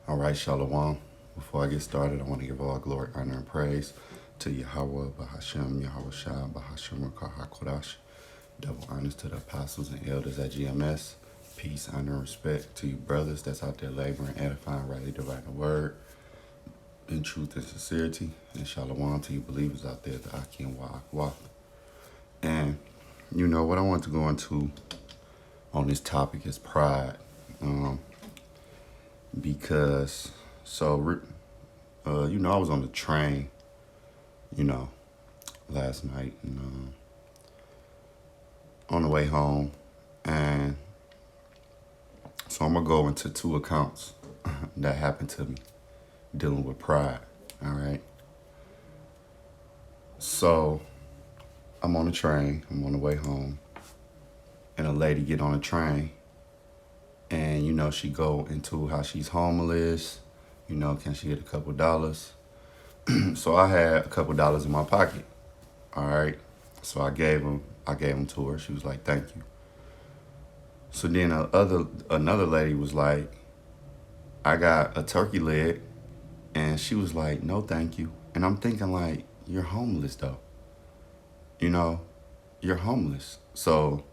All right, Shalom. Before I get started, I want to give all glory, honor, and praise to Yahweh, Bahashem, Yahweh Shai, Bahashem, Rakah HaKodash. Double honors to the apostles and elders at GMS. Peace, honor, and respect to you brothers that's out there laboring, edifying, rightly dividing the word in truth and sincerity. And Shalom to you believers out there, the Akim Wa. And you know what I want to go into on this topic is pride. Because I was on the train, last night and on the way home, and so I'm gonna go into two accounts that happened to me dealing with pride. All right. So I'm on the train. I'm on the way home, and a lady get on the train, and she go into how she's homeless. Can she get a couple dollars? So I had a couple dollars in my pocket. All right. So I gave them to her. She was like, "Thank you." So then another lady was like, "I got a turkey leg," and she was like, "No, thank you." And I'm thinking like, you're homeless though. You're homeless. So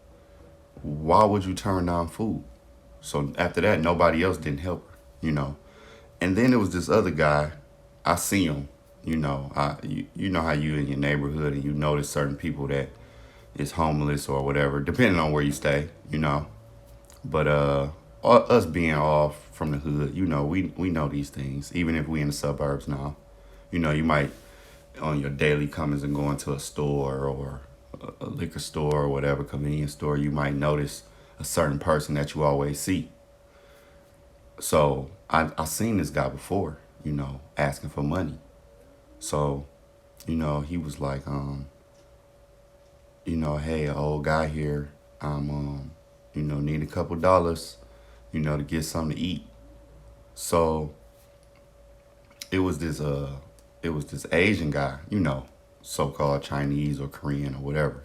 why would you turn down food? So after that, nobody else didn't help her. And then there was this other guy. I see him. You know how you in your neighborhood and you notice certain people that is homeless or whatever, depending on where you stay. But us being off from the hood, we know these things. Even if we in the suburbs now, you might on your daily comings and going to a store or a liquor store or whatever convenience store, you might notice a certain person that you always see. So I seen this guy before, asking for money. So, he was like, hey, an old guy here, need a couple dollars, to get something to eat. So it was this Asian guy, so-called Chinese or Korean or whatever,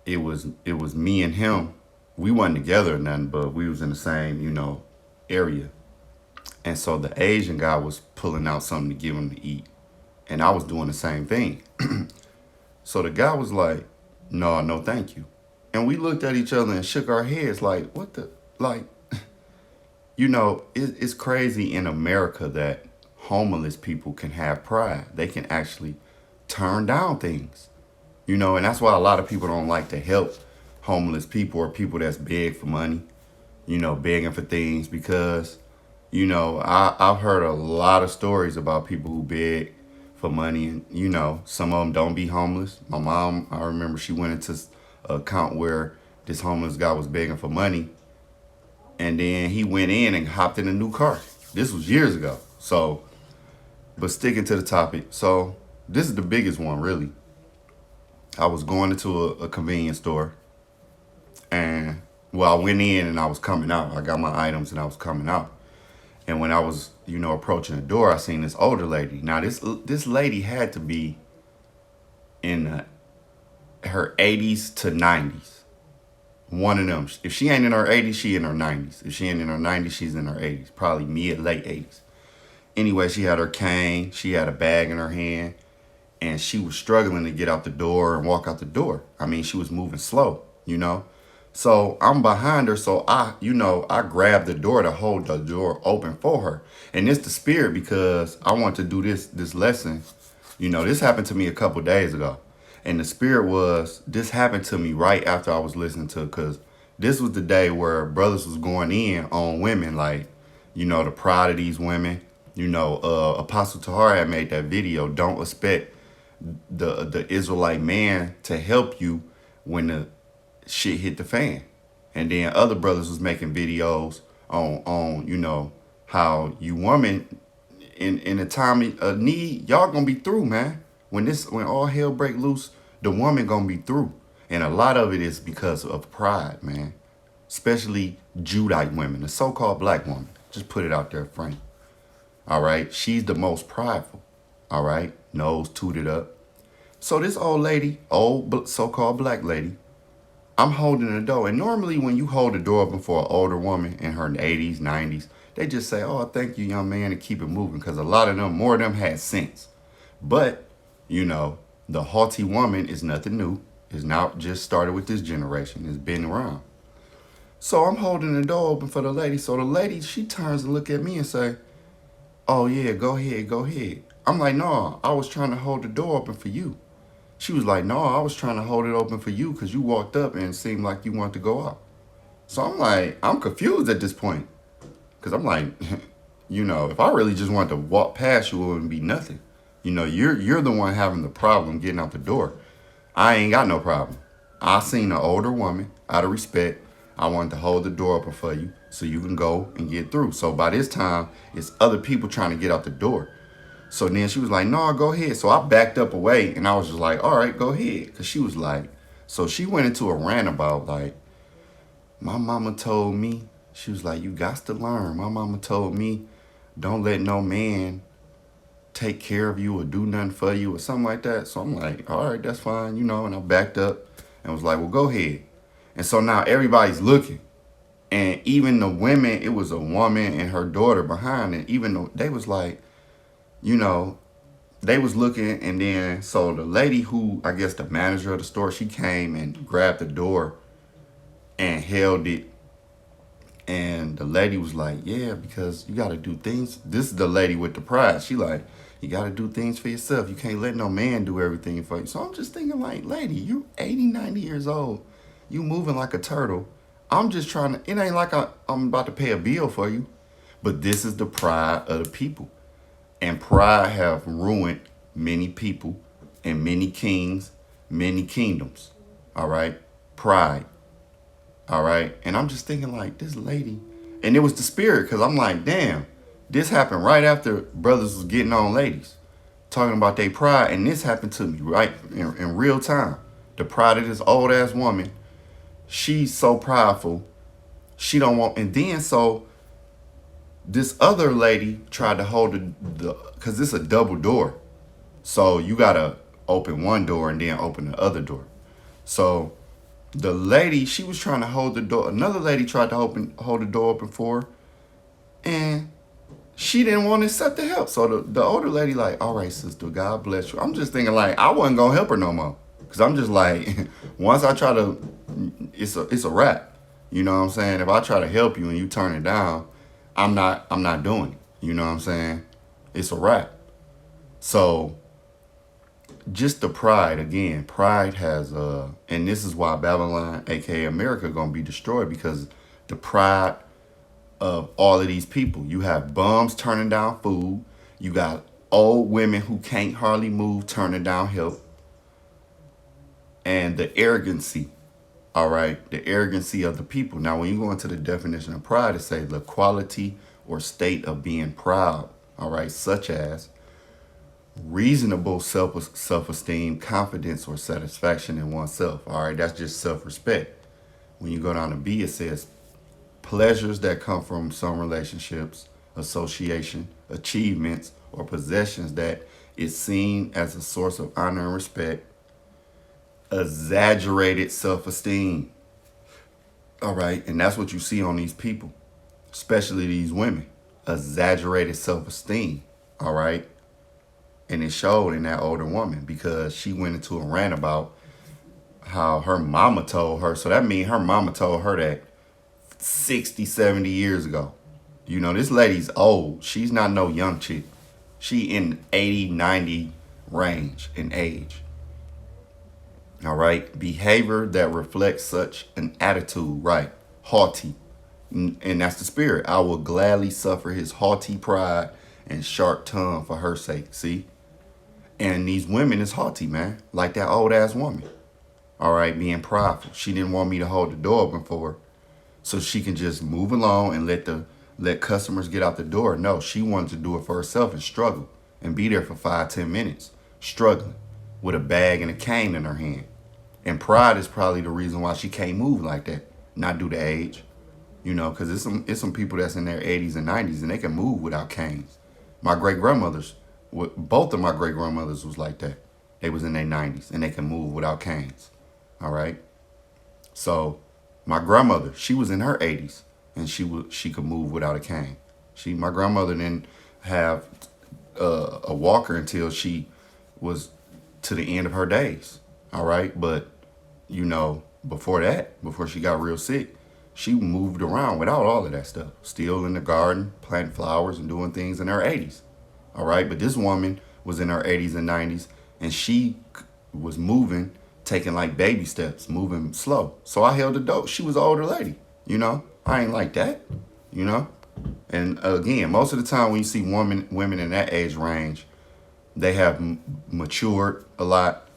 It was me and him. We wasn't together or nothing, but we was in the same, area. And so the Asian guy was pulling out something to give him to eat. And I was doing the same thing. So the guy was like, no, thank you. And we looked at each other and shook our heads like, what the, like, it's crazy in America that homeless people can have pride. They can actually turn down things, and that's why a lot of people don't like to help homeless people or people that's beg for money, begging for things because, I've heard a lot of stories about people who beg for money and, some of them don't be homeless. My mom, I remember she went into a account where this homeless guy was begging for money and then he went in and hopped in a new car. This was years ago. So, but sticking to the topic. So this is the biggest one really. I was going into a convenience store and I went in and I was coming out. I got my items and I was coming out. And when I was, approaching the door, I seen this older lady. Now, this lady had to be in her 80s to 90s. One of them. If she ain't in her 80s, she in her 90s. If she ain't in her 90s, she's in her 80s. Probably mid, late 80s. Anyway, she had her cane. She had a bag in her hand. And she was struggling to get out the door and walk out the door. I mean, she was moving slow, So I'm behind her, so I grabbed the door to hold the door open for her. And it's the spirit because I want to do this lesson. This happened to me a couple days ago. And the spirit was, this happened to me right after I was listening to it, because this was the day where brothers was going in on women, like, the pride of these women. Apostle Tahar had made that video, don't expect the Israelite man to help you when the shit hit the fan. And then other brothers was making videos on how you woman in a time of need, y'all gonna be through, man. When all hell break loose, the woman gonna be through. And a lot of it is because of pride, man. Especially Judite women, the so-called black woman. Just put it out there, Frank. All right, she's the most prideful. All right, nose tooted up. So this old lady, old so-called black lady, I'm holding the door. And normally when you hold the door open for an older woman in her 80s, 90s, They just say, "Oh, thank you, young man," and keep it moving. Because a lot of them, more of them, had sense. But you know, the haughty woman is nothing new. It's not just started with this generation. It's been around. So I'm holding the door open for the lady. So the lady, she turns and look at me and say, "Oh yeah, go ahead, go ahead." I'm like, "No, I was trying to hold the door open for you." She was like, "No, I was trying to hold it open for you because you walked up and it seemed like you wanted to go out." So I'm like, I'm confused at this point because I'm like, if I really just wanted to walk past you, it wouldn't be nothing. You're the one having the problem getting out the door. I ain't got no problem. I seen an older woman, out of respect. I wanted to hold the door open for you so you can go and get through. So by this time, it's other people trying to get out the door. So then she was like, "No, go ahead." So I backed up away and I was just like, "All right, go ahead." Because she was like, so she went into a rant about like, my mama told me, she was like, "You got to learn. My mama told me, don't let no man take care of you or do nothing for you," or something like that. So I'm like, "All right, that's fine," and I backed up and was like, "Well, go ahead." And so now everybody's looking. And even the women, it was a woman and her daughter behind it, even though they was like, you know, they was looking. And then so the lady who, I guess the manager of the store, she came and grabbed the door and held it. And the lady was like, "Yeah, because you got to do things." This is the lady with the pride. She like, "You got to do things for yourself. You can't let no man do everything for you." So I'm just thinking like, lady, you 80, 90 years old. You moving like a turtle. I'm just trying to, it ain't like I'm about to pay a bill for you. But this is the pride of the people. And pride have ruined many people and many kings, many kingdoms. All right? Pride. All right. And I'm just thinking like, this lady, and it was the spirit, because I'm like, damn, this happened right after brothers was getting on ladies, talking about their pride. And this happened to me right in real time. The pride of this old ass woman. She's so prideful. She don't want, and then so this other lady tried to hold the because it's a double door. So you got to open one door and then open the other door. So the lady, she was trying to hold the door. Another lady tried to hold the door open for her, and she didn't want to accept the help. So the older lady like, "All right, sister, God bless you." I'm just thinking like, I wasn't gonna help her no more, because I'm just like, once I try to, it's a wrap. You know what I'm saying? If I try to help you and you turn it down, I'm not doing it. You know what I'm saying? It's a wrap. So just the pride again. Pride has and this is why Babylon, aka America, gonna be destroyed, because the pride of all of these people. You have bums turning down food. You got old women who can't hardly move turning down help. And the arrogancy, all right, the arrogancy of the people. Now, when you go into the definition of pride, it says the quality or state of being proud, all right, such as reasonable self-esteem, confidence, or satisfaction in oneself. All right, that's just self-respect. When you go down to B, it says pleasures that come from some relationships, association, achievements, or possessions that is seen as a source of honor and respect. Exaggerated self-esteem. All right, and that's what you see on these people, especially these women. Exaggerated self-esteem. All right. And it showed in that older woman, because she went into a rant about how her mama told her. So that means her mama told her that 60, 70 years ago. This lady's old. She's not no young chick. She in 80, 90 range in age. All right. Behavior that reflects such an attitude, right? Haughty. And that's the spirit. "I will gladly suffer his haughty pride and sharp tongue for her sake." See? And these women is haughty, man. Like that old ass woman. All right, being prideful. She didn't want me to hold the door open for her so she can just move along and let customers get out the door. No, she wanted to do it for herself and struggle and be there for 5-10 minutes, struggling with a bag and a cane in her hand. And pride is probably the reason why she can't move like that. Not due to age, because it's some people that's in their 80s and 90s and they can move without canes. My great grandmothers. Both of my great grandmothers was like that. They was in their 90s and they can move without canes. All right. So my grandmother, she was in her 80s and she could move without a cane. My grandmother didn't have a walker until she was to the end of her days. All right, but you know, before that, before she got real sick, she moved around without all of that stuff. Still in the garden, planting flowers and doing things in her 80s. All right, but this woman was in her 80s and 90s, and she was moving, taking like baby steps, moving slow. So I held the door. She was an older lady, you know. I ain't like that, you know. And again, most of the time when you see women in that age range, they have matured a lot,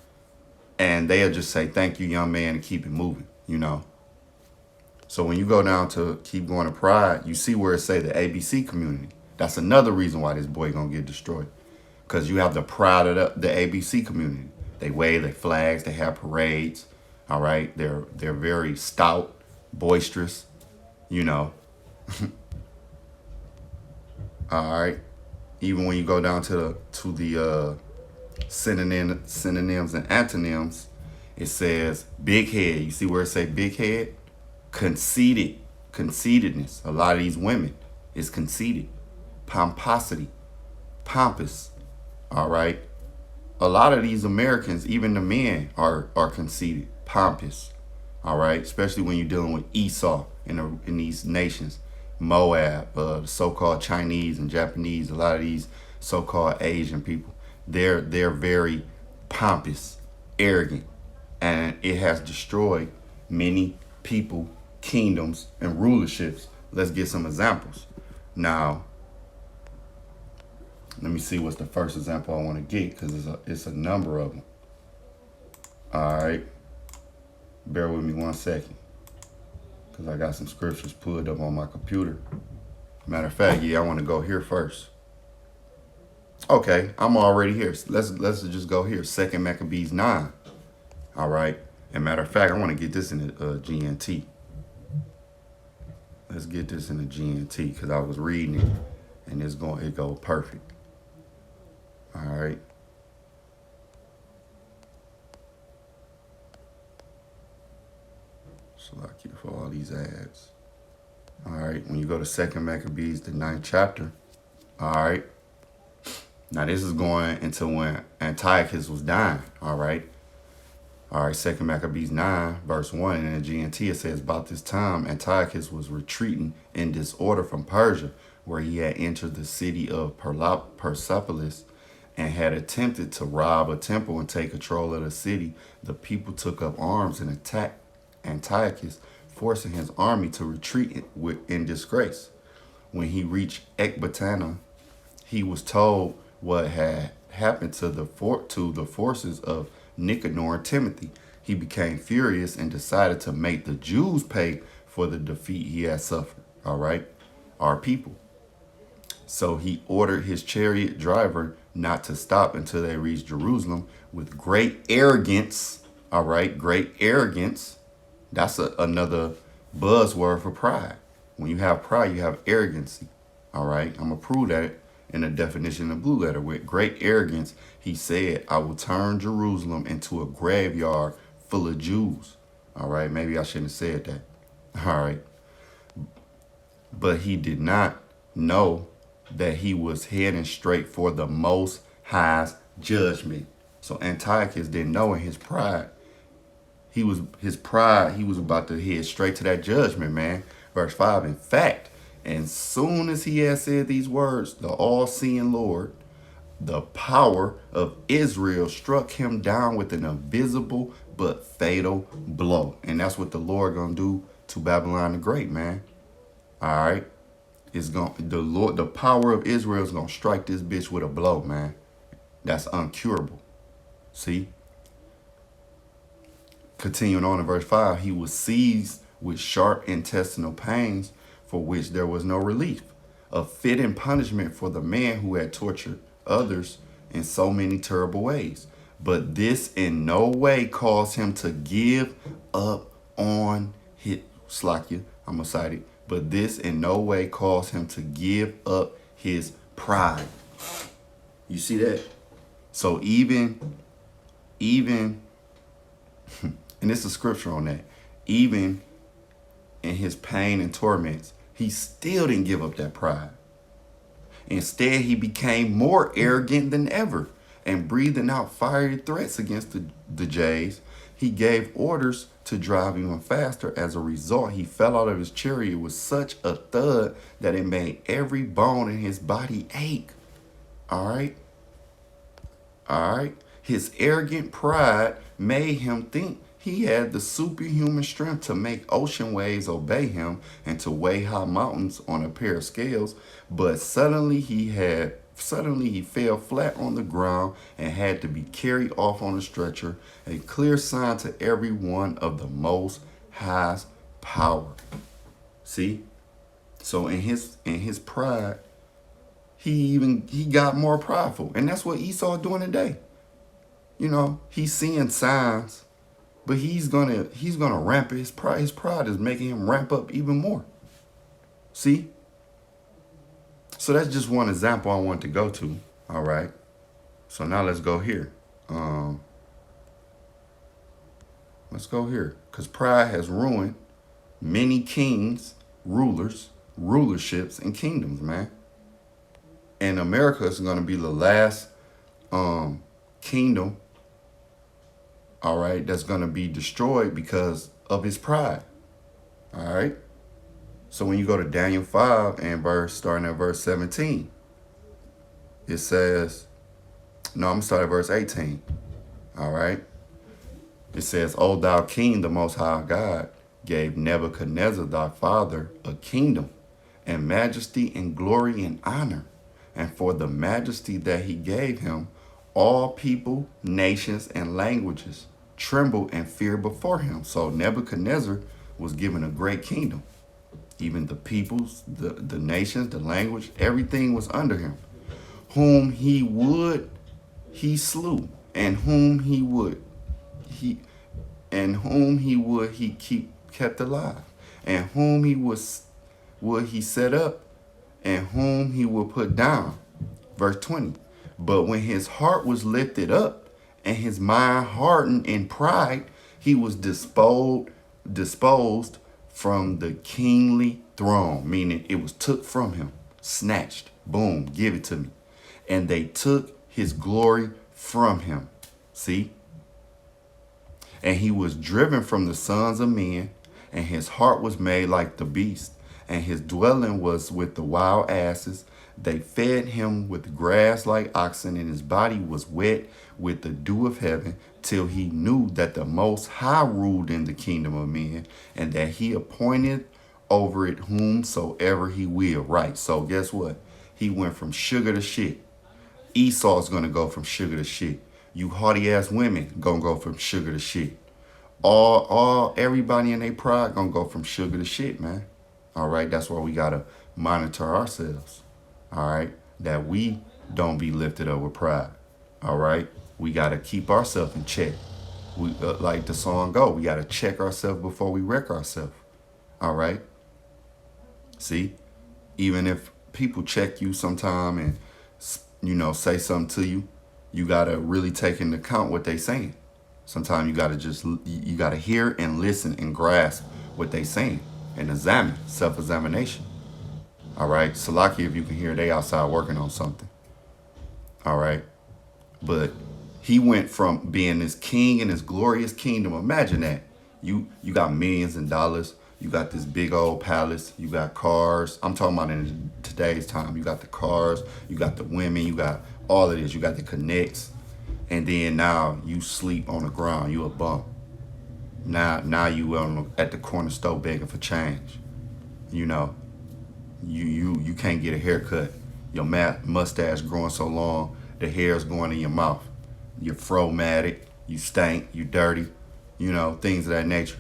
and they'll just say, "Thank you, young man," and keep it moving, you know. So when you go down to keep going to Pride, you see where it say the ABC community. That's another reason why this boy gonna get destroyed. Because you have the pride of the ABC community. They wave their flags, they have parades, all right? They're very stout, boisterous, you know. All right. Even when you go down to the synonyms and antonyms, it says big head. You see where it say big head? Conceited, conceitedness. A lot of these women is conceited. Pomposity, pompous. All right. A lot of these Americans, even the men, are conceited, pompous. All right. Especially when you're dealing with Esau in these nations. Moab, the so-called Chinese and Japanese, a lot of these so-called Asian people, they're very pompous, arrogant, and it has destroyed many people, kingdoms, and rulerships. Let's get some examples. Now, let me see what's the first example I want to get, because it's a number of them. All right, bear with me 1 second, because I got some scriptures pulled up on my computer. Matter of fact, yeah, I want to go here first. Okay, I'm already here. Let's just go here. 2 Maccabees 9. All right. And matter of fact, I want to get this in the GNT. Let's get this in the GNT, because I was reading it and it go perfect. All right. Lucky for all these ads. All right, when you go to 2 Maccabees, the 9th chapter. All right. Now this is going into when Antiochus was dying. All right. All right, 2 Maccabees 9, verse 1. And in the GNT, it says, about this time, Antiochus was retreating in disorder from Persia, where he had entered the city of Persepolis and had attempted to rob a temple and take control of the city. The people took up arms and attacked Antiochus, forcing his army to retreat in disgrace. When he reached Ecbatana, he was told what had happened to the forces of Nicanor and Timothy. He became furious and decided to make the Jews pay for the defeat he had suffered. All right, our people. So he ordered his chariot driver not to stop until they reached Jerusalem with great arrogance. All right, great arrogance. That's another buzzword for pride. When you have pride, you have arrogancy. All right, I'm going to prove that in the definition of Blue Letter. With great arrogance, he said, I will turn Jerusalem into a graveyard full of Jews. All right, maybe I shouldn't have said that. All right. But he did not know that he was heading straight for the Most High's judgment. So Antiochus didn't know in his pride. He was about to head straight to that judgment, man. Verse 5, in fact, as soon as he had said these words, the all-seeing Lord, the power of Israel, struck him down with an invisible but fatal blow. And that's what the Lord gonna do to Babylon the Great, man. All right. The power of Israel is gonna strike this bitch with a blow, man. That's uncurable. See? Continuing on in verse 5, he was seized with sharp intestinal pains for which there was no relief, a fitting punishment for the man who had tortured others in so many terrible ways. But this in no way caused him to give up on his Slakia. I'm excited. But this in no way caused him to give up his pride. You see that? So even and it's a scripture on that, even in his pain and torments, he still didn't give up that pride. Instead, he became more arrogant than ever and breathing out fiery threats against the Jays. He gave orders to drive even faster. As a result, he fell out of his chariot with such a thud that it made every bone in his body ache. All right? All right? His arrogant pride made him think he had the superhuman strength to make ocean waves obey him and to weigh high mountains on a pair of scales, but suddenly he fell flat on the ground and had to be carried off on a stretcher, a clear sign to everyone of the Most High's power. See? So in his pride, he got more prideful. And that's what Esau doing today. You know, he's seeing signs, but he's gonna ramp his pride. His pride is making him ramp up even more. See? So that's just one example I want to go to. All right. So now let's go here. Let's go here. Because pride has ruined many kings, rulers, rulerships, and kingdoms, man. And America is going to be the last kingdom, all right, that's going to be destroyed because of his pride. All right. So when you go to Daniel 5 and starting at verse 17, it says, no, I'm going to start at verse 18. All right. It says, O thou king, the most high God, gave Nebuchadnezzar thy father a kingdom and majesty and glory and honor. And for the majesty that he gave him, all people, nations, and languages tremble and fear before him. So Nebuchadnezzar was given a great kingdom. Even the peoples, the nations, the language, everything was under him. Whom he would, he slew, and whom he would, he kept alive, and whom he would he set up, and whom he would put down. Verse 20. But when his heart was lifted up and his mind hardened in pride, he was disposed from the kingly throne, meaning it was took from him, snatched, boom, give it to me. And they took his glory from him. See? And he was driven from the sons of men, and his heart was made like the beast, and his dwelling was with the wild asses. They fed him with grass like oxen, and his body was wet with the dew of heaven, till he knew that the Most High ruled in the kingdom of men, and that he appointed over it whomsoever he will. Right, so guess what? He went from sugar to shit. Esau's gonna go from sugar to shit. You haughty ass women gonna go from sugar to shit. Everybody in their pride gonna go from sugar to shit, man. All right, that's why we gotta monitor ourselves. All right, that we don't be lifted up with pride. All right, we gotta keep ourselves in check. We like the song go. We gotta check ourselves before we wreck ourselves. All right. See, even if people check you sometime and say something to you, you gotta really take into account what they saying. Sometimes you gotta hear and listen and grasp what they saying and examine, self-examination. All right, Salaki, if you can hear, they outside working on something. All right, but he went from being this king in this glorious kingdom. Imagine that. You got millions of dollars. You got this big old palace. You got cars. I'm talking about in today's time. You got the cars. You got the women. You got all of this. You got the connects. And then now you sleep on the ground. You a bum. Now you at the corner store begging for change. You can't get a haircut. Your mustache growing so long, the hair's going in your mouth. You're fro-matic. You stink. You dirty. Things of that nature.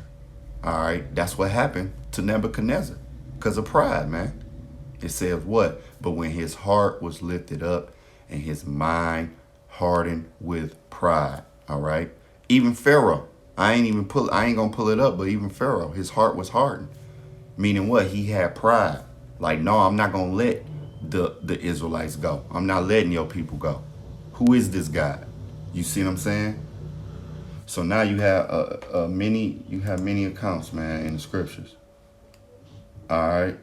All right, that's what happened to Nebuchadnezzar because of pride, man. It says what? But when his heart was lifted up and his mind hardened with pride. All right. Even Pharaoh, I ain't gonna pull it up, but even Pharaoh, his heart was hardened. Meaning what? He had pride. Like, no, I'm not gonna let the Israelites go. I'm not letting your people go. Who is this God? You see what I'm saying? So now you have many accounts, man, in the scriptures. All right.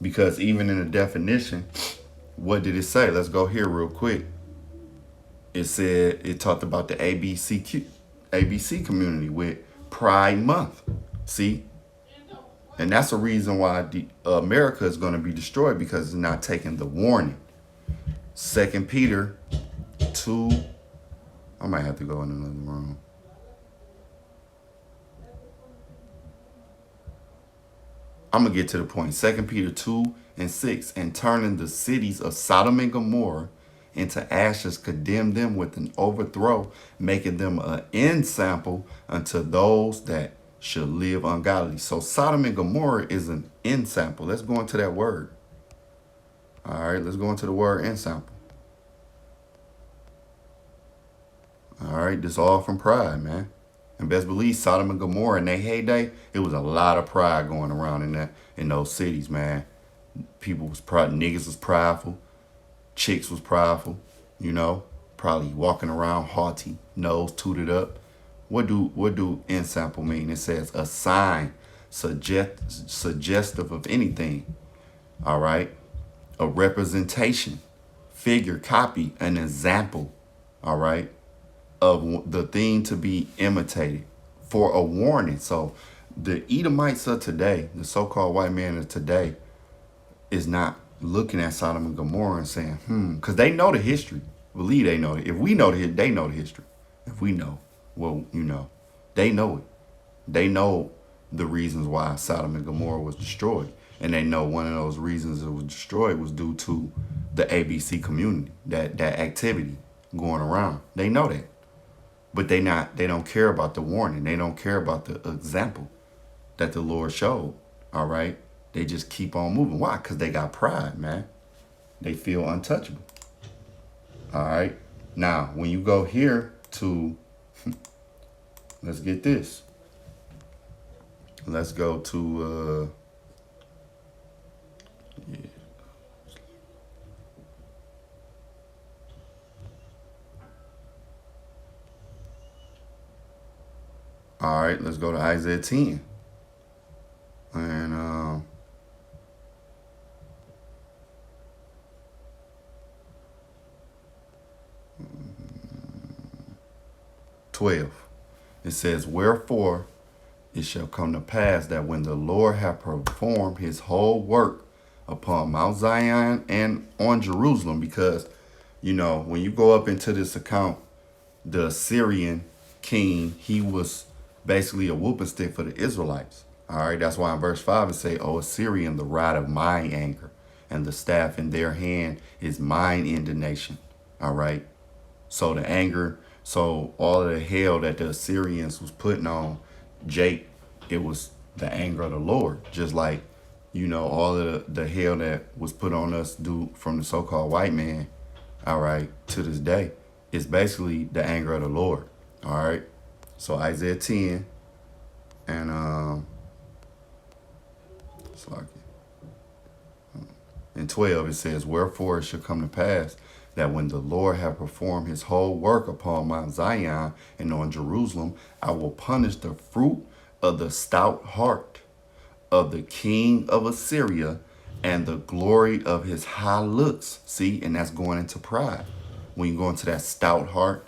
Because even in the definition, what did it say? Let's go here real quick. It said it talked about the ABC community with Pride Month. See, and that's the reason why America is going to be destroyed because it's not taking the warning. 2 Peter 2. I might have to go in another room. I'm going to get to the point. 2 Peter 2:6. And turning the cities of Sodom and Gomorrah into ashes, condemn them with an overthrow, making them an ensample unto those that should live ungodly. So Sodom and Gomorrah is an ensample. Let's go into that word. All right, let's go into the word ensample. All right, this all from pride, man. And best believe Sodom and Gomorrah in their heyday, it was a lot of pride going around in those cities, man. People was proud, niggas was prideful, chicks was prideful, probably walking around haughty, nose tooted up. What do ensample mean? It says a sign suggestive of anything. All right, a representation, figure, copy, an example. All right, of the thing to be imitated for a warning. So the Edomites of today, the so-called white man of today, is not looking at Sodom and Gomorrah and saying, because they know the history. Believe they know it. If we know they know the history. If we know, well, they know it. They know the reasons why Sodom and Gomorrah was destroyed. And they know one of those reasons it was destroyed was due to the ABC community, that activity going around. They know that. But they don't care about the warning. They don't care about the example that the Lord showed. All right. They just keep on moving. Why? Because they got pride, man. They feel untouchable. All right. Now, when you go here to, let's get this. Let's go to, yeah. All right, let's go to Isaiah 10. And 12. It says, wherefore it shall come to pass that when the Lord hath performed his whole work upon Mount Zion and on Jerusalem, because, when you go up into this account, the Assyrian king, he was basically a whooping stick for the Israelites. All right, that's why in verse 5 it say, O Assyrian, the rod of mine anger, and the staff in their hand is mine indignation. All right, so the anger, so all of the hell that the Assyrians was putting on Jake, it was the anger of the Lord. Just like, all of the hell that was put on us due from the so-called white man, all right, to this day, it's basically the anger of the Lord. All right, so Isaiah 10 and in 12 it says, wherefore it shall come to pass that when the Lord hath performed his whole work upon Mount Zion and on Jerusalem, I will punish the fruit of the stout heart of the king of Assyria and the glory of his high looks. See, and that's going into pride. When you go into that stout heart,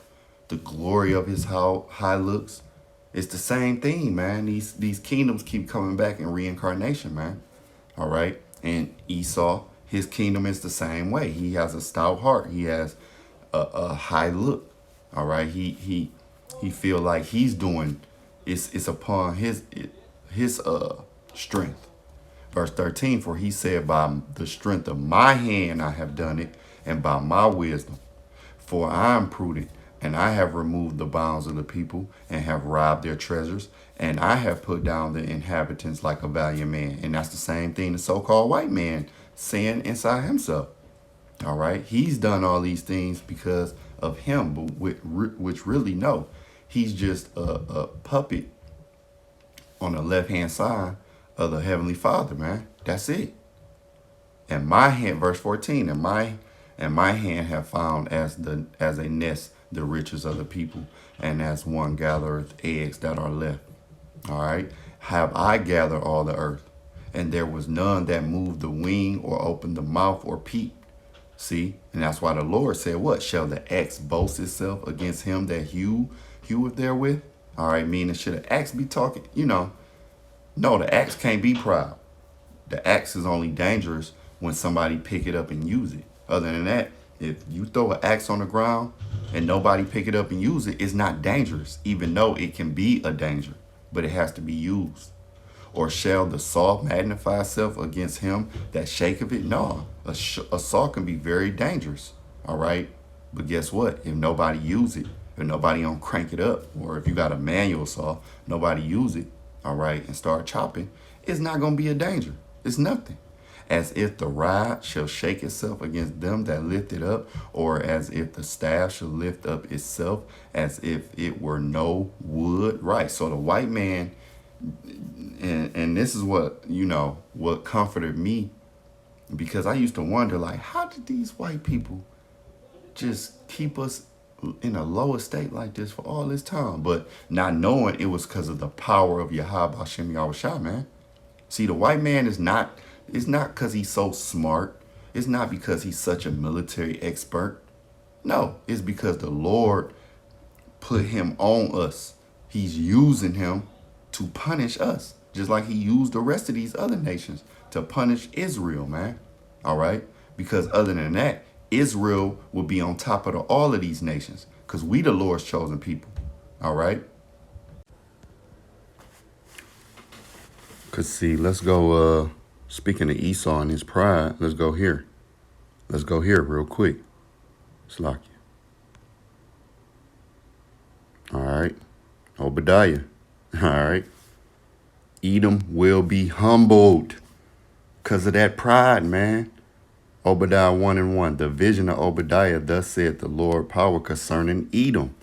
the glory of his high looks, it's the same thing, man. These kingdoms keep coming back in reincarnation, man. All right. And Esau, his kingdom is the same way. He has a stout heart. He has a high look. All right. He feel like he's doing it's upon his strength. Verse 13, for he said, by the strength of my hand I have done it, and by my wisdom. For I am prudent, and I have removed the bounds of the people, and have robbed their treasures, and I have put down the inhabitants like a valiant man. And that's the same thing the so-called white man saying inside himself. All right, he's done all these things because of him, but which really no, he's just a puppet on the left-hand side of the Heavenly Father, man. That's it. And my hand, verse 14, and my hand have found as a nest the riches of the people, and as one gathereth eggs that are left. All right. Have I gathered all the earth, and there was none that moved the wing or opened the mouth or peeped. See, and that's why the Lord said, "What shall the axe boast itself against him that heweth therewith?" All right, meaning should an axe be talking? No, the axe can't be proud. The axe is only dangerous when somebody pick it up and use it. Other than that, if you throw an axe on the ground and nobody pick it up and use it, it's not dangerous, even though it can be a danger, but it has to be used. Or shall the saw magnify itself against him that shaketh it? No, a saw can be very dangerous. All right, but guess what? If nobody use it, if nobody don't crank it up, or if you got a manual saw, nobody use it, all right, and start chopping, it's not gonna be a danger. It's nothing. As if the rod shall shake itself against them that lift it up, or as if the staff shall lift up itself, as if it were no wood. Right. So the white man, and this is what comforted me, because I used to wonder, like, how did these white people just keep us in a lower state like this for all this time? But not knowing it was because of the power of Yahweh Hashem Yahushua, man. See, the white man is not, it's not because he's so smart. It's not because he's such a military expert. No, it's because the Lord put him on us. He's using him to punish us, just like he used the rest of these other nations to punish Israel, man. All right? Because other than that, Israel will be on top of all of these nations, because we the Lord's chosen people. All right? Because, see, let's go, speaking of Esau and his pride, let's go here. Let's go here real quick. Slack you. All right. Obadiah. All right. Edom will be humbled because of that pride, man. Obadiah 1:1. The vision of Obadiah, thus said the Lord power concerning Edom.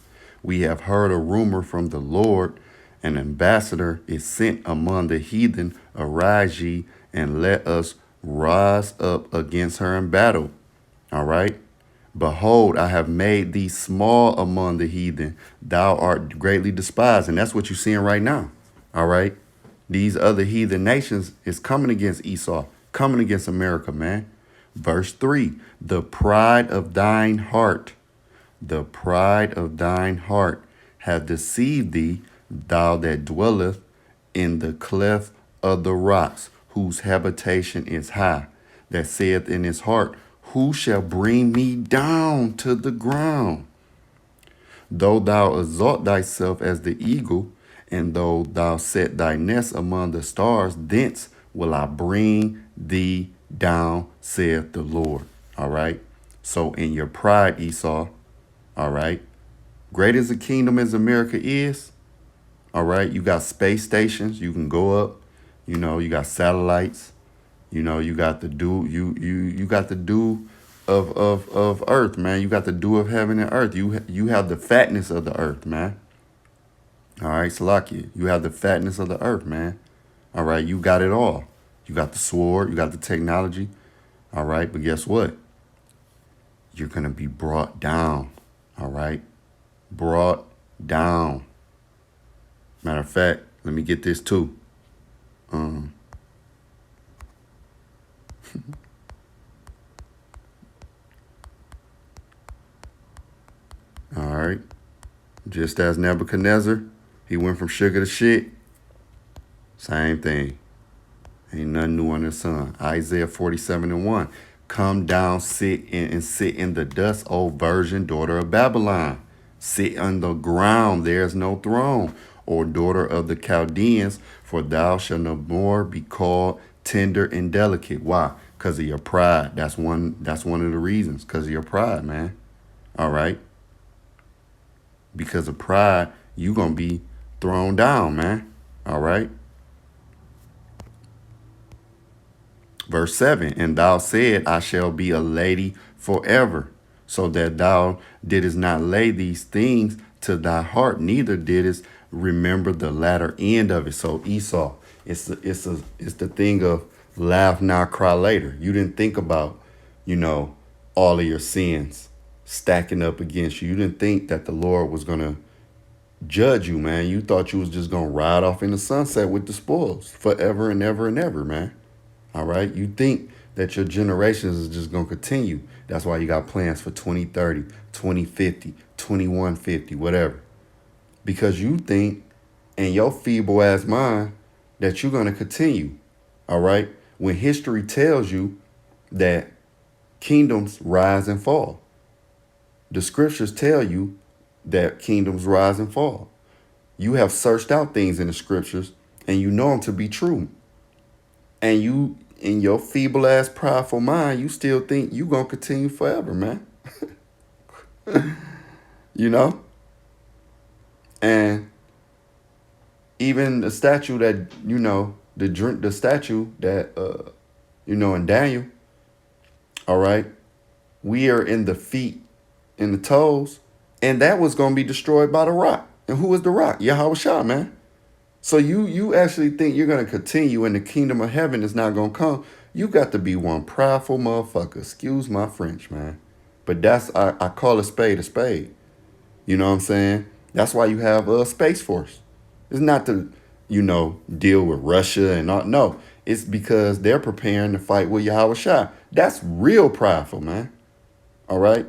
We have heard a rumor from the Lord. An ambassador is sent among the heathen. Arise ye, and let us rise up against her in battle. All right. Behold, I have made thee small among the heathen. Thou art greatly despised. And that's what you're seeing right now. All right. These other heathen nations is coming against Esau, coming against America, man. Verse 3, the pride of thine heart, the pride of thine heart hath deceived thee, thou that dwelleth in the cleft of the rocks, whose habitation is high, that saith in his heart, who shall bring me down to the ground? Though thou exalt thyself as the eagle, and though thou set thy nest among the stars, thence will I bring thee down, saith the Lord. All right. So in your pride, Esau, all right, great as a kingdom as America is, all right, you got space stations, you can go up, you got satellites, you got the you got the dew of earth, man. You got the dew of heaven and earth. You have the fatness of the earth, man. All right, Salakia, you have the fatness of the earth, man. All right, you got it all. You got the sword, you got the technology. All right, but guess what? You're going to be brought down. All right, brought down. Matter of fact, let me get this too. All right. Just as Nebuchadnezzar, he went from sugar to shit. Same thing. Ain't nothing new under the sun. Isaiah 47:1. Come down, sit in the dust, O virgin, daughter of Babylon. Sit on the ground, there is no throne, or daughter of the Chaldeans, for thou shalt no more be called tender and delicate. Why? Because of your pride. That's one of the reasons. Because of your pride, man. All right. Because of pride, you gonna be thrown down, man. All right. Verse 7, and thou said, I shall be a lady forever, so that thou didst not lay these things to thy heart, neither didst remember the latter end of it. So Esau, it's the thing of laugh now, cry later. You didn't think about, all of your sins stacking up against you. You didn't think that the Lord was going to judge you, man. You thought you was just going to ride off in the sunset with the spoils forever and ever and ever, man. All right. You think that your generations is just going to continue. That's why you got plans for 2030, 2050, 2150, whatever. Because you think in your feeble ass mind that you're going to continue. All right. When history tells you that kingdoms rise and fall, the scriptures tell you that kingdoms rise and fall. You have searched out things in the scriptures and you know them to be true. And you, in your feeble ass, prideful mind, you still think you going to continue forever, man. You know? And even the statue that, the statue that, in Daniel, all right, we are in the feet, in the toes, and that was going to be destroyed by the rock. And who is the rock? Yahweh Shah, man. So you actually think you're going to continue and the kingdom of heaven is not going to come. You got to be one prideful motherfucker. Excuse my French, man. But I call a spade a spade. You know what I'm saying? That's why you have a Space Force. It's not to, deal with Russia and all. No, it's because they're preparing to fight with Yahweh Shah. That's real prideful, man. All right?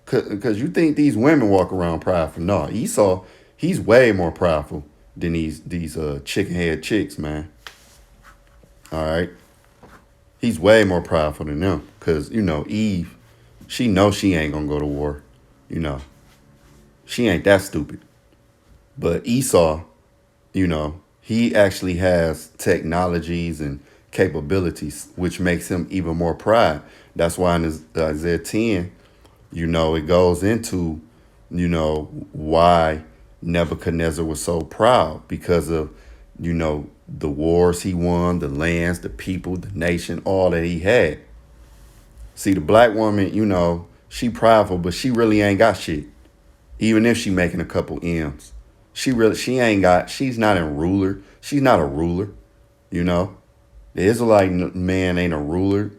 Because you think these women walk around prideful. No, Esau, he's way more prideful than these chicken head chicks, man. All right? He's way more prideful than them. Because, Eve, she knows she ain't going to go to war. She ain't that stupid. But Esau, he actually has technologies and capabilities, which makes him even more pride. That's why in Isaiah 10, it goes into, why Nebuchadnezzar was so proud because of, the wars he won, the lands, the people, the nation, all that he had. See, the black woman, she prideful, but she really ain't got shit. Even if she making a couple M's. She's not a ruler. She's not a ruler, The Israelite man ain't a ruler.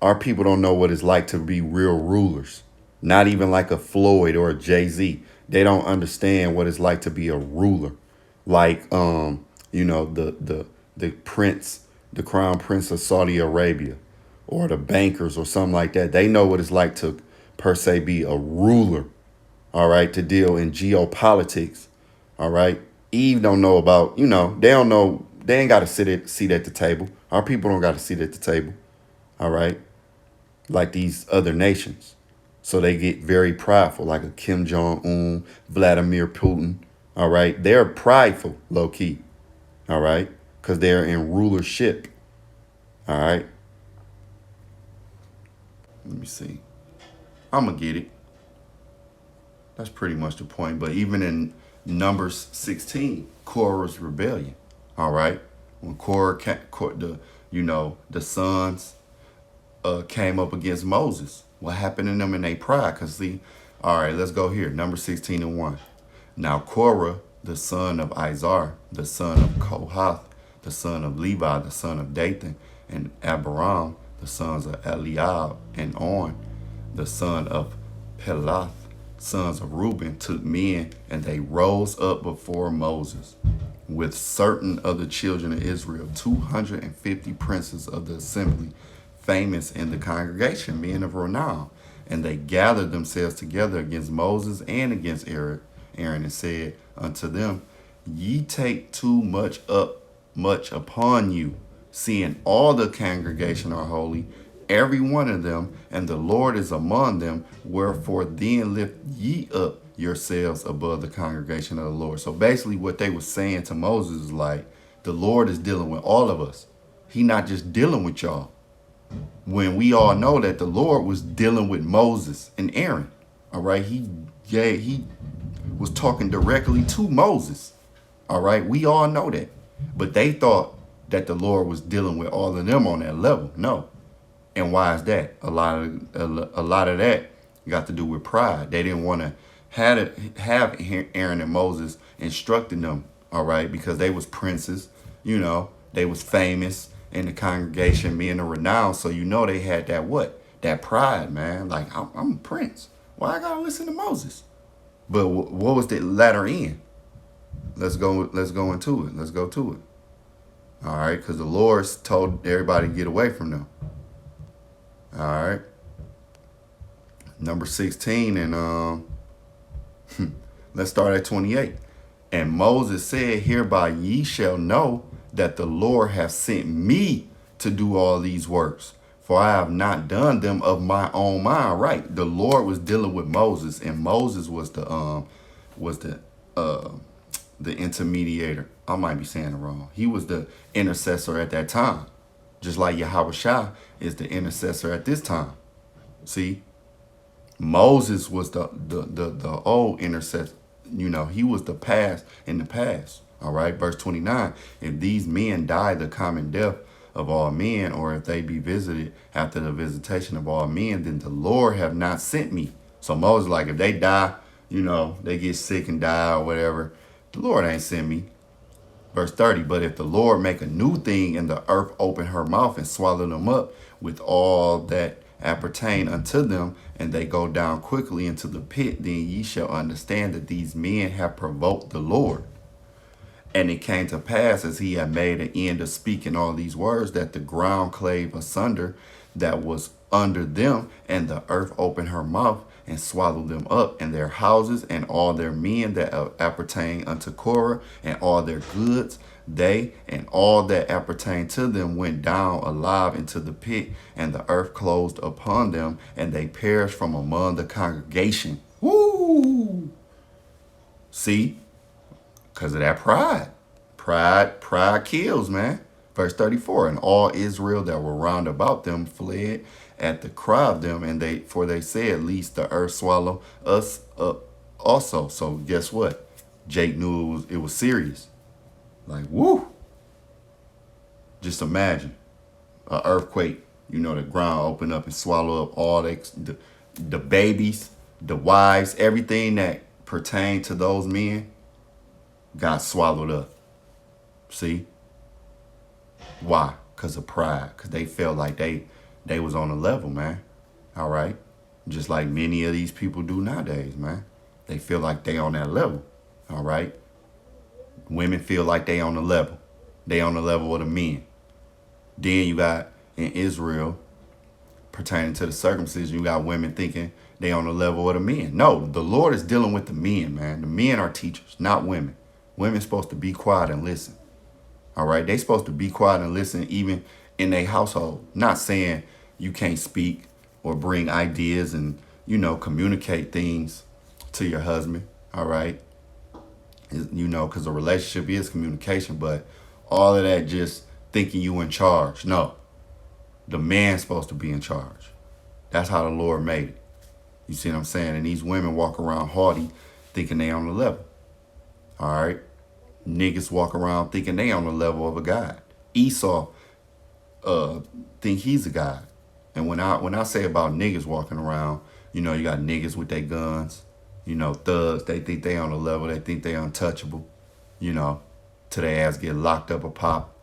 Our people don't know what it's like to be real rulers. Not even like a Floyd or a Jay-Z. They don't understand what it's like to be a ruler. Like, the prince, the crown prince of Saudi Arabia or the bankers or something like that. They know what it's like to, per se, be a ruler. All right, to deal in geopolitics. All right. Eve don't know about, they don't know, they ain't got a seat at the table. Our people don't got a seat at the table. All right. Like these other nations. So they get very prideful, like a Kim Jong-un, Vladimir Putin. All right. They're prideful, low key. All right. Because they're in rulership. All right. Let me see. I'm going to get it. That's pretty much the point. But even in Numbers 16, Korah's rebellion. All right. When Korah, the sons came up against Moses. What happened to them in their pride? Because see, all right, let's go here. Number 16 and 1. Now Korah, the son of Izar, the son of Kohath, the son of Levi, the son of Dathan, and Abiram, the sons of Eliab, and On, the son of Pelath, sons of Reuben, took men, and they rose up before Moses with certain of the children of Israel, 250 princes of the assembly, famous in the congregation, men of renown. And they gathered themselves together against Moses and against Aaron, and said unto them, Ye take too much upon you, seeing all the congregation are holy, every one of them, and the Lord is among them. Wherefore then lift ye up yourselves above the congregation of the Lord. So basically what they were saying to Moses is like, the Lord is dealing with all of us. He not just dealing with y'all. When we all know that the Lord was dealing with Moses and Aaron. All right. He was talking directly to Moses. All right. We all know that. But they thought that the Lord was dealing with all of them on that level. No. And why is that? A lot of that got to do with pride. They didn't want to have Aaron and Moses instructing them, all right, because they was princes, they was famous in the congregation, being a renown. So they had that pride, man. Like I'm a prince. Why I gotta listen to Moses? But what was the latter end? Let's go into it. Let's go to it. All right, because the Lord told everybody to get away from them. All right. Number 16, and let's start at 28. And Moses said, hereby ye shall know that the Lord hath sent me to do all these works, for I have not done them of my own mind. Right. The Lord was dealing with Moses, and Moses was uh the intermediator. I might be saying it wrong. He was the intercessor at that time. Just like Yahweh Shah is the intercessor at this time. See? Moses was the old intercessor. He was the past in the past. All right. Verse 29. If these men die the common death of all men, or if they be visited after the visitation of all men, then the Lord have not sent me. So Moses, like, if they die, they get sick and die or whatever, the Lord ain't sent me. Verse 30, but if the Lord make a new thing and the earth open her mouth and swallow them up with all that appertain unto them, and they go down quickly into the pit, then ye shall understand that these men have provoked the Lord. And it came to pass, as he had made an end of speaking all these words, that the ground clave asunder that was under them, and the earth opened her mouth and swallowed them up, and their houses, and all their men that appertain unto Korah, and all their goods. They and all that appertain to them went down alive into the pit, and the earth closed upon them, and they perished from among the congregation. Woo! See? Because of that pride. Pride kills, man. Verse 34, and all Israel that were round about them fled at the cry of them, and they said, lest the earth swallow us up also. So guess what? Jake knew it was serious. Like, woo. Just imagine an earthquake, the ground open up and swallow up all the babies, the wives, everything that pertained to those men got swallowed up. See? Why? Because of pride. Because they felt like they was on a level, man. All right? Just like many of these people do nowadays, man. They feel like they on that level. All right? Women feel like they on the level. They on the level of the men. Then you got in Israel, pertaining to the circumcision, you got women thinking they on the level of the men. No, the Lord is dealing with the men, man. The men are teachers, not women. Women's supposed to be quiet and listen. All right? They supposed to be quiet and listen even in their household. Not saying you can't speak or bring ideas and, communicate things to your husband. All right? Because a relationship is communication, but all of that just thinking you in charge. No. The man's supposed to be in charge. That's how the Lord made it. You see what I'm saying? And these women walk around haughty thinking they on the level. All right? Niggas walk around thinking they on the level of a god. Esau think he's a god. And when I say about niggas walking around, you got niggas with their guns, thugs, they think they on the level, they think they untouchable, till their ass get locked up or pop.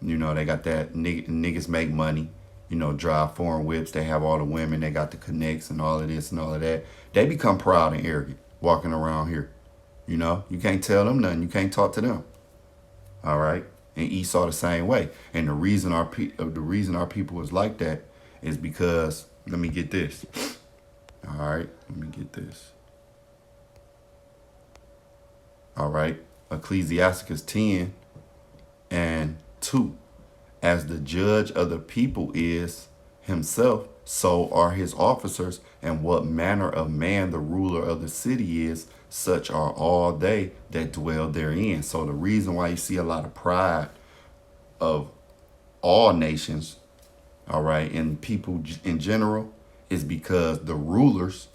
They got that niggas make money, drive foreign whips, they have all the women, they got the connects and all of this and all of that. They become proud and arrogant walking around here. You can't tell them nothing. You can't talk to them. All right. And Esau the same way. And the reason our people is like that is because, let me get this. All right. Let me get this. All right. Ecclesiasticus 10 and 2. As the judge of the people is himself, so are his officers, and what manner of man the ruler of the city is, such are all they that dwell therein. So the reason why you see a lot of pride of all nations, all right, and people in general, is because the rulers,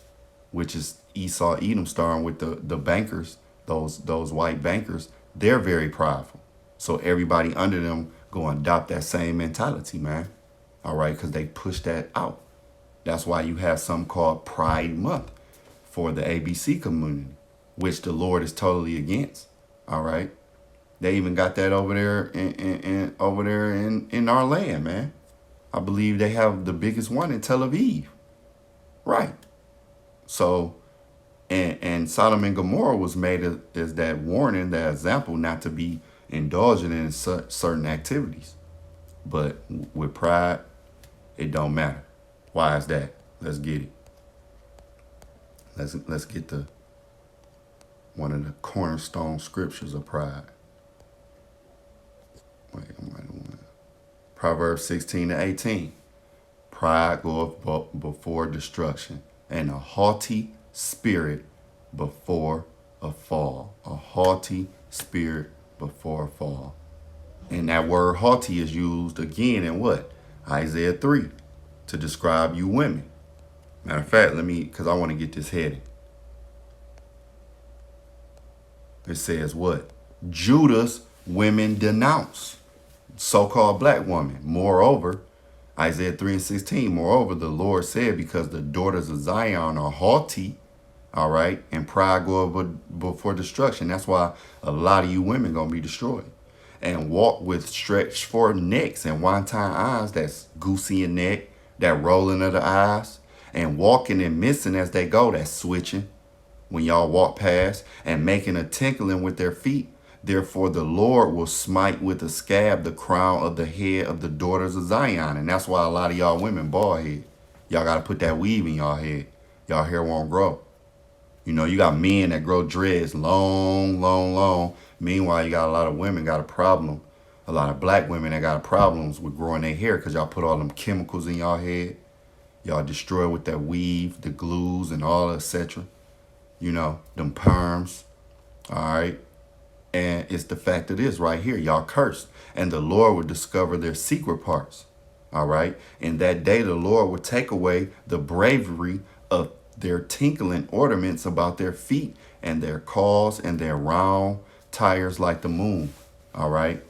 which is Esau, Edom, starting with the bankers, those white bankers, they're very prideful. So everybody under them go and adopt that same mentality, man. All right, because they push that out. That's why you have something called Pride Month for the ABC community, which the Lord is totally against. All right, they even got that over there in our land, man. I believe they have the biggest one in Tel Aviv. Right. So, and Sodom and Gomorrah was made as that warning, that example, not to be indulging in certain activities. But with pride, it don't matter. Why is that? Let's get it. Let's get the one of the cornerstone scriptures of pride. Wait, I might have went. Proverbs 16:18. Pride goeth before destruction, and a haughty spirit before a fall. A haughty spirit before a fall. And that word haughty is used again in what? Isaiah 3 to describe you women. Matter of fact, because I want to get this heading. It says what? Judah's women denounce so-called black woman. Moreover, Isaiah 3:16, moreover, the Lord said, because the daughters of Zion are haughty, all right, and pride go before destruction. That's why a lot of you women going to be destroyed. And walk with stretched forth necks and wanton eyes, that's goosey and neck, that rolling of the eyes, and walking and missing as they go, that's switching when y'all walk past, and making a tinkling with their feet. Therefore the Lord will smite with a scab the crown of the head of the daughters of Zion. And that's why a lot of y'all women bald head. Y'all got to put that weave in y'all head. Y'all hair won't grow. You know, you got men that grow dreads long, long, long. Meanwhile, you got a lot of women got a problem. A lot of black women that got problems with growing their hair because y'all put all them chemicals in y'all head. Y'all destroy with that weave, the glues and all, etc. You know, them perms. All right. And it's the fact of this right here. Y'all cursed. And the Lord will discover their secret parts. All right. In that day, the Lord will take away the bravery of their tinkling ornaments about their feet and their caws and their round tires like the moon. All right.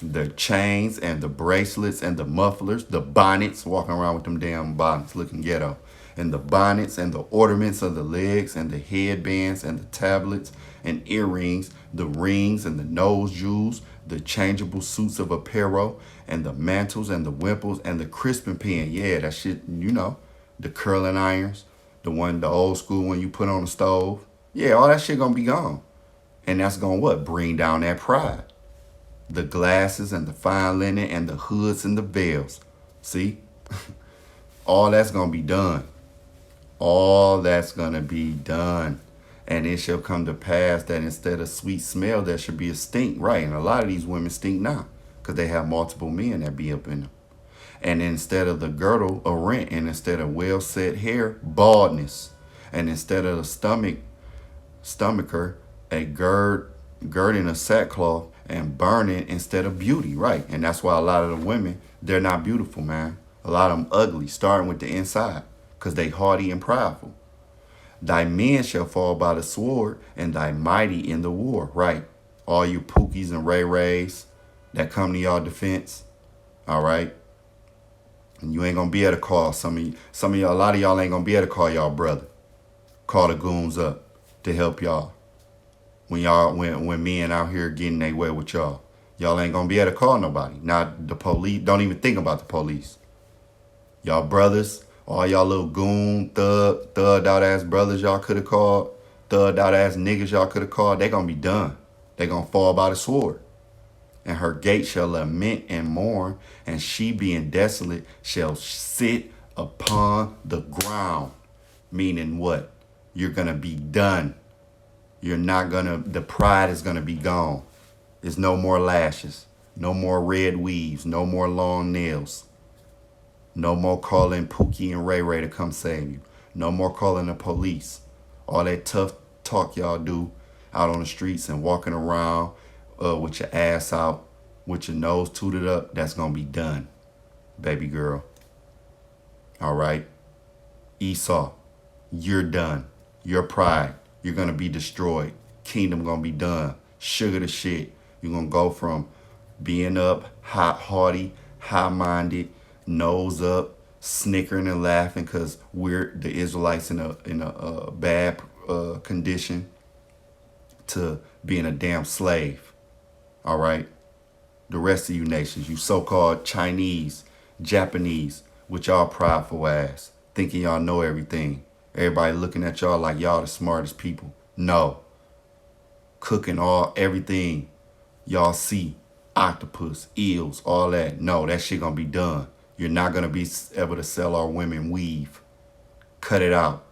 The chains and the bracelets and the mufflers, the bonnets, walking around with them damn bonnets looking ghetto. And the bonnets and the ornaments of the legs and the headbands and the tablets and earrings, the rings and the nose jewels, the changeable suits of apparel and the mantles and the wimples and the crisping pin. Yeah, that shit, you know, the curling irons, the old school one you put on the stove. Yeah, all that shit gonna be gone. And that's gonna what? Bring down that pride. The glasses and the fine linen and the hoods and the veils. See? All that's gonna be done. All that's gonna be done. And it shall come to pass that instead of sweet smell, there should be a stink. Right. And a lot of these women stink now because they have multiple men that be up in them. And instead of the girdle, a rent. And instead of well set hair, baldness. And instead of the stomacher, a girding of sackcloth and burning instead of beauty. Right. And that's why a lot of the women, they're not beautiful, man. A lot of them ugly, starting with the inside because they haughty and prideful. Thy men shall fall by the sword, and thy mighty in the war. Right. All you Pookies and Ray Rays that come to y'all defense. All right. And you ain't gonna be able to call a lot of y'all ain't gonna be able to call y'all brother. Call the goons up to help y'all. When men out here getting their way with y'all. Y'all ain't gonna be able to call nobody. Not the police. Don't even think about the police. Y'all brothers. All y'all little goon, thugged out ass brothers y'all could have called, thugged out ass niggas y'all could have called, they gonna be done. They gonna fall by the sword. And her gate shall lament and mourn, and she being desolate shall sit upon the ground. Meaning what? You're gonna be done. The pride is gonna be gone. There's no more lashes, no more red weaves, no more long nails. No more calling Pookie and Ray Ray to come save you. No more calling the police. All that tough talk y'all do out on the streets and walking around with your ass out, with your nose tooted up, that's going to be done, baby girl. All right? Esau, you're done. Your pride, you're going to be destroyed. Kingdom going to be done. Sugar the shit. You're going to go from being up, haughty, high-minded, nose up, snickering and laughing because we're the Israelites in a bad condition, to being a damn slave. All right. The rest of you nations, you so-called Chinese, Japanese, with y'all prideful ass, thinking y'all know everything. Everybody looking at y'all like y'all the smartest people. No. Cooking everything Y'all see octopus, eels, all that. No, that shit gonna be done. You're not gonna be able to sell our women weave. Cut it out.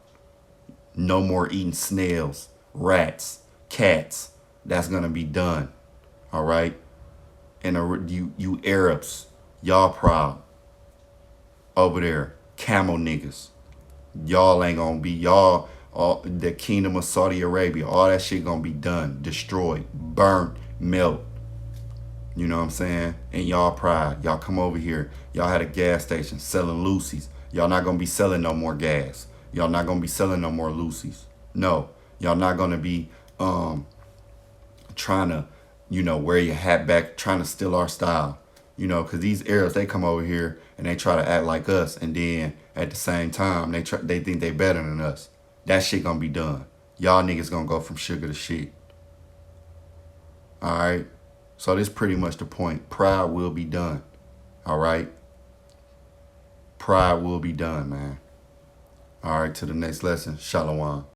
No more eating snails, rats, cats. That's gonna be done. All right. And you Arabs, y'all proud over there. Camel niggas. Y'all ain't gonna be y'all. All the kingdom of Saudi Arabia. All that shit gonna be done, destroyed, burnt, melt. You know what I'm saying? And y'all pride. Y'all come over here. Y'all had a gas station selling Lucy's. Y'all not gonna be selling no more gas. Y'all not gonna be selling no more Lucy's. No. Y'all not gonna be trying to, wear your hat back, trying to steal our style. Because these Arabs, they come over here and they try to act like us, and then at the same time, they think they better than us. That shit gonna be done. Y'all niggas gonna go from sugar to shit. All right. So this pretty much the point. Pride will be done. All right. Pride will be done, man. All right. To the next lesson. Shalom.